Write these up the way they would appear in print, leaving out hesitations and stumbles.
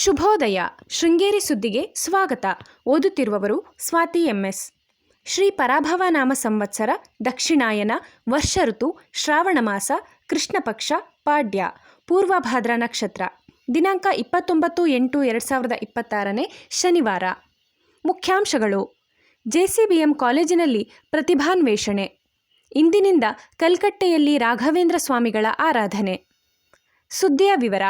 ಶುಭೋದಯ. ಶೃಂಗೇರಿ ಸುದ್ದಿಗೆ ಸ್ವಾಗತ. ಓದುತ್ತಿರುವವರು ಸ್ವಾತಿ ಎಂಎಸ್. ಶ್ರೀ ಪರಾಭವ ನಾಮ ಸಂವತ್ಸರ, ದಕ್ಷಿಣಾಯನ, ವರ್ಷ ಋತು, ಶ್ರಾವಣ ಮಾಸ, ಕೃಷ್ಣ ಪಕ್ಷ, ಪಾಡ್ಯ, ಪೂರ್ವಭಾದ್ರ ನಕ್ಷತ್ರ. ದಿನಾಂಕ 29/8/2026 ಶನಿವಾರ. ಮುಖ್ಯಾಂಶಗಳು. ಜೆಸಿಬಿಎಂ ಕಾಲೇಜಿನಲ್ಲಿ ಪ್ರತಿಭಾನ್ವೇಷಣೆ. ಇಂದಿನಿಂದ ಕಲ್ಕಟ್ಟೆಯಲ್ಲಿ ರಾಘವೇಂದ್ರ ಸ್ವಾಮಿಗಳ ಆರಾಧನೆ. ಸುದ್ದಿಯ ವಿವರ.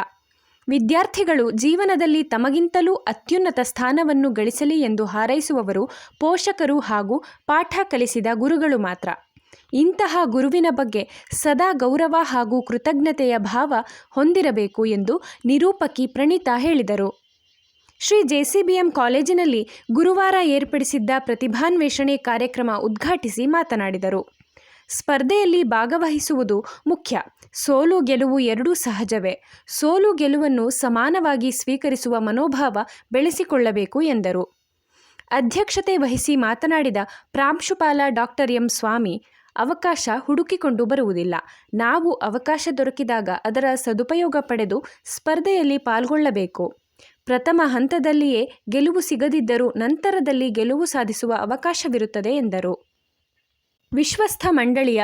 ವಿದ್ಯಾರ್ಥಿಗಳು ಜೀವನದಲ್ಲಿ ತಮಗಿಂತಲೂ ಅತ್ಯುನ್ನತ ಸ್ಥಾನವನ್ನು ಗಳಿಸಲಿ ಎಂದು ಹಾರೈಸುವವರು ಪೋಷಕರು ಹಾಗೂ ಪಾಠ ಕಲಿಸಿದ ಗುರುಗಳು ಮಾತ್ರ. ಇಂತಹ ಗುರುವಿನ ಬಗ್ಗೆ ಸದಾ ಗೌರವ ಹಾಗೂ ಕೃತಜ್ಞತೆಯ ಭಾವ ಹೊಂದಿರಬೇಕು ಎಂದು ನಿರೂಪಕಿ ಪ್ರಣೀತಾ ಹೇಳಿದರು. ಶ್ರೀ ಜೆಸಿಬಿಎಂ ಕಾಲೇಜಿನಲ್ಲಿ ಗುರುವಾರ ಏರ್ಪಡಿಸಿದ್ದ ಪ್ರತಿಭಾನ್ವೇಷಣೆ ಕಾರ್ಯಕ್ರಮ ಉದ್ಘಾಟಿಸಿ ಮಾತನಾಡಿದರು. ಸ್ಪರ್ಧೆಯಲ್ಲಿ ಭಾಗವಹಿಸುವುದು ಮುಖ್ಯ. ಸೋಲು ಗೆಲುವು ಎರಡೂ ಸಹಜವೇ. ಸೋಲು ಗೆಲುವನ್ನು ಸಮಾನವಾಗಿ ಸ್ವೀಕರಿಸುವ ಮನೋಭಾವ ಬೆಳೆಸಿಕೊಳ್ಳಬೇಕು ಎಂದರು. ಅಧ್ಯಕ್ಷತೆ ವಹಿಸಿ ಮಾತನಾಡಿದ ಪ್ರಾಂಶುಪಾಲ ಡಾಕ್ಟರ್ ಎಂ ಸ್ವಾಮಿ, ಅವಕಾಶ ಹುಡುಕಿಕೊಂಡು ಬರುವುದಿಲ್ಲ. ನಾವು ಅವಕಾಶ ದೊರಕಿದಾಗ ಅದರ ಸದುಪಯೋಗ ಪಡೆದು ಸ್ಪರ್ಧೆಯಲ್ಲಿ ಪಾಲ್ಗೊಳ್ಳಬೇಕು. ಪ್ರಥಮ ಹಂತದಲ್ಲಿಯೇ ಗೆಲುವು ಸಿಗದಿದ್ದರೂ ನಂತರದಲ್ಲಿ ಗೆಲುವು ಸಾಧಿಸುವ ಅವಕಾಶವಿರುತ್ತದೆ ಎಂದರು. ವಿಶ್ವಸ್ಥ ಮಂಡಳಿಯ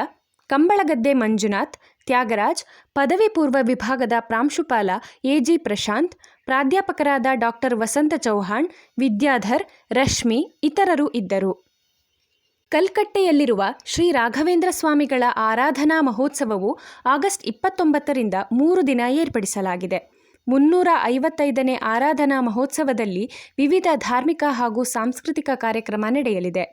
ಕಂಬಳಗದ್ದೆ ಮಂಜುನಾಥ್, ತ್ಯಾಗರಾಜ್, ಪದವಿ ಪೂರ್ವ ವಿಭಾಗದ ಪ್ರಾಂಶುಪಾಲ ಎಜಿ ಪ್ರಶಾಂತ್, ಪ್ರಾಧ್ಯಾಪಕರಾದ ಡಾಕ್ಟರ್ ವಸಂತ ಚೌಹಾಣ್, ವಿದ್ಯಾಧರ್, ರಶ್ಮಿ ಇತರರು ಇದ್ದರು. ಕಲ್ಕಟ್ಟೆಯಲ್ಲಿರುವ ಶ್ರೀ ರಾಘವೇಂದ್ರ ಸ್ವಾಮಿಗಳ ಆರಾಧನಾ ಮಹೋತ್ಸವವು ಆಗಸ್ಟ್ 29ರಿಂದ 3 ದಿನ ಏರ್ಪಡಿಸಲಾಗಿದೆ. 355ನೇ ಆರಾಧನಾ ಮಹೋತ್ಸವದಲ್ಲಿ ವಿವಿಧ ಧಾರ್ಮಿಕ ಹಾಗೂ ಸಾಂಸ್ಕೃತಿಕ ಕಾರ್ಯಕ್ರಮ ನಡೆಯಲಿದೆ.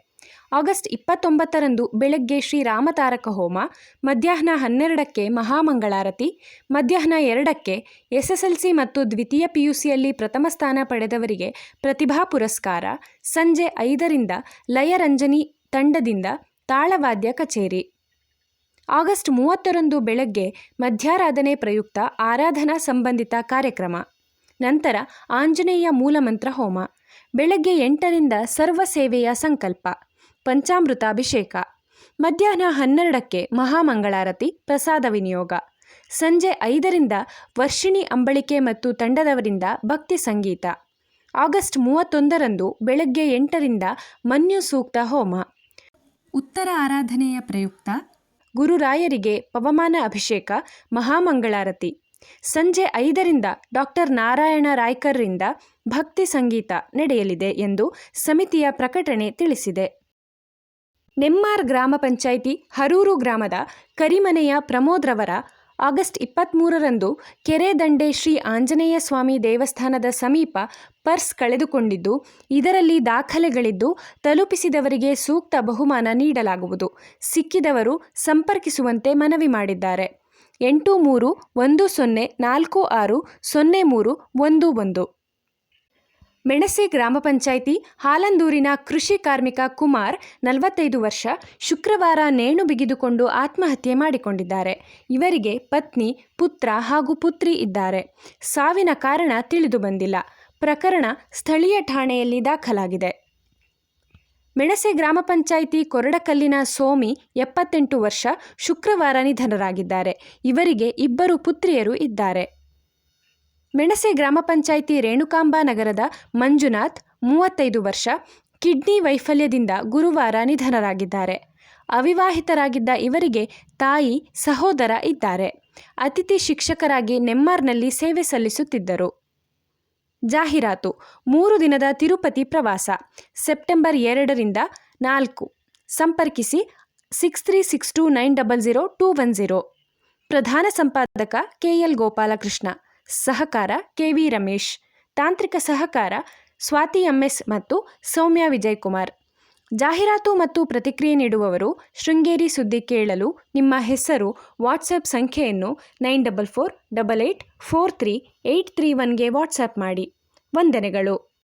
ಆಗಸ್ಟ್ 29ರಂದು ಬೆಳಗ್ಗೆ ಶ್ರೀ ರಾಮತಾರಕ ಹೋಮ, ಮಧ್ಯಾಹ್ನ 12ಕ್ಕೆ ಮಹಾಮಂಗಳಾರತಿ, ಮಧ್ಯಾಹ್ನ 2ಕ್ಕೆ ಎಸ್ಎಸ್ಎಲ್ಸಿ ಮತ್ತು ದ್ವಿತೀಯ ಪಿಯುಸಿಯಲ್ಲಿ ಪ್ರಥಮ ಸ್ಥಾನ ಪಡೆದವರಿಗೆ ಪ್ರತಿಭಾ ಪುರಸ್ಕಾರ, ಸಂಜೆ 5ರಿಂದ ಲಯರಂಜನಿ ತಂಡದಿಂದ ತಾಳವಾದ್ಯ ಕಚೇರಿ. ಆಗಸ್ಟ್ 30ರಂದು ಬೆಳಗ್ಗೆ ಮಧ್ಯಾರಾಧನೆ ಪ್ರಯುಕ್ತ ಆರಾಧನಾ ಸಂಬಂಧಿತ ಕಾರ್ಯಕ್ರಮ. ನಂತರ ಆಂಜನೇಯ ಮೂಲಮಂತ್ರ ಹೋಮ. ಬೆಳಗ್ಗೆ 8ರಿಂದ ಸರ್ವ ಸೇವೆಯ ಸಂಕಲ್ಪ, ಪಂಚಾಮೃತಾಭಿಷೇಕ. ಮಧ್ಯಾಹ್ನ 12ಕ್ಕೆ ಮಹಾಮಂಗಳಾರತಿ, ಪ್ರಸಾದ ವಿನಿಯೋಗ. ಸಂಜೆ 5ರಿಂದ ವರ್ಷಿಣಿ ಅಂಬಳಿಕೆ ಮತ್ತು ತಂಡದವರಿಂದ ಭಕ್ತಿ ಸಂಗೀತ. ಆಗಸ್ಟ್ 31ರಂದು ಬೆಳಗ್ಗೆ 8ರಿಂದ ಮನ್ಯು ಸೂಕ್ತ ಹೋಮ. ಉತ್ತರ ಆರಾಧನೆಯ ಪ್ರಯುಕ್ತ ಗುರುರಾಯರಿಗೆ ಪವಮಾನ ಅಭಿಷೇಕ, ಮಹಾಮಂಗಳಾರತಿ. ಸಂಜೆ 5ರಿಂದ ಡಾಕ್ಟರ್ ನಾರಾಯಣ ರಾಯ್ಕರ್ರಿಂದ ಭಕ್ತಿ ಸಂಗೀತ ನಡೆಯಲಿದೆ ಎಂದು ಸಮಿತಿಯ ಪ್ರಕಟಣೆ ತಿಳಿಸಿದೆ. ನೆಮ್ಮಾರ್ ಗ್ರಾಮ ಪಂಚಾಯಿತಿ ಹರೂರು ಗ್ರಾಮದ ಕರಿಮನೆಯ ಪ್ರಮೋದ್ರವರ ಆಗಸ್ಟ್ 23ರಂದು ಕೆರೆ ದಂಡೆ ಶ್ರೀ ಆಂಜನೇಯ ಸ್ವಾಮಿ ದೇವಸ್ಥಾನದ ಸಮೀಪ ಪರ್ಸ್ ಕಳೆದುಕೊಂಡಿದ್ದು, ಇದರಲ್ಲಿ ದಾಖಲೆಗಳಿದ್ದು ತಲುಪಿಸಿದವರಿಗೆ ಸೂಕ್ತ ಬಹುಮಾನ ನೀಡಲಾಗುವುದು. ಸಿಕ್ಕಿದವರು ಸಂಪರ್ಕಿಸುವಂತೆ ಮನವಿ ಮಾಡಿದ್ದಾರೆ. 8310460311. ಮೆಣಸೆ ಗ್ರಾಮ ಪಂಚಾಯಿತಿ ಹಾಲಂದೂರಿನ ಕೃಷಿ ಕಾರ್ಮಿಕ ಕುಮಾರ್ 45 ವರ್ಷ ಶುಕ್ರವಾರ ನೇಣು ಬಿಗಿದುಕೊಂಡು ಆತ್ಮಹತ್ಯೆ ಮಾಡಿಕೊಂಡಿದ್ದಾರೆ. ಇವರಿಗೆ ಪತ್ನಿ, ಪುತ್ರ ಹಾಗೂ ಪುತ್ರಿ ಇದ್ದಾರೆ. ಸಾವಿನ ಕಾರಣ ತಿಳಿದು ಬಂದಿಲ್ಲ. ಪ್ರಕರಣ ಸ್ಥಳೀಯ ಠಾಣೆಯಲ್ಲಿ ದಾಖಲಾಗಿದೆ. ಮೆಣಸೆ ಗ್ರಾಮ ಪಂಚಾಯಿತಿ ಕೊರಡಕಲ್ಲಿನ ಸೋಮಿ 78 ವರ್ಷ ಶುಕ್ರವಾರ ನಿಧನರಾಗಿದ್ದಾರೆ. ಇವರಿಗೆ 2 ಪುತ್ರಿಯರು ಇದ್ದಾರೆ. ಮೆಣಸೆ ಗ್ರಾಮ ಪಂಚಾಯಿತಿ ರೇಣುಕಾಂಬ ನಗರದ ಮಂಜುನಾಥ್ 35 ವರ್ಷ ಕಿಡ್ನಿ ವೈಫಲ್ಯದಿಂದ ಗುರುವಾರ ನಿಧನರಾಗಿದ್ದಾರೆ. ಅವಿವಾಹಿತರಾಗಿದ್ದ ಇವರಿಗೆ ತಾಯಿ, ಸಹೋದರ ಇದ್ದಾರೆ. ಅತಿಥಿ ಶಿಕ್ಷಕರಾಗಿ ನೆಮ್ಮಾರ್ನಲ್ಲಿ ಸೇವೆ ಸಲ್ಲಿಸುತ್ತಿದ್ದರು. ಜಾಹೀರಾತು. 3 ದಿನದ ತಿರುಪತಿ ಪ್ರವಾಸ ಸೆಪ್ಟೆಂಬರ್ 2ರಿಂದ 4. ಸಂಪರ್ಕಿಸಿ 6362900210. ಪ್ರಧಾನ ಸಂಪಾದಕ ಕೆಎಲ್ ಗೋಪಾಲಕೃಷ್ಣ, ಸಹಕಾರ ಕೆವಿ ರಮೇಶ್, ತಾಂತ್ರಿಕ ಸಹಕಾರ ಸ್ವಾತಿ ಎಂಎಸ್ ಮತ್ತು ಸೌಮ್ಯ ವಿಜಯಕುಮಾರ್. ಜಾಹೀರಾತು ಮತ್ತು ಪ್ರತಿಕ್ರಿಯೆ ನೀಡುವವರು ಶೃಂಗೇರಿ ಸುದ್ದಿ ಕೇಳಲು ನಿಮ್ಮ ಹೆಸರು, ವಾಟ್ಸಪ್ ಸಂಖ್ಯೆಯನ್ನು 9448843831ಗೆ ವಾಟ್ಸಪ್ ಮಾಡಿ. ವಂದನೆಗಳು.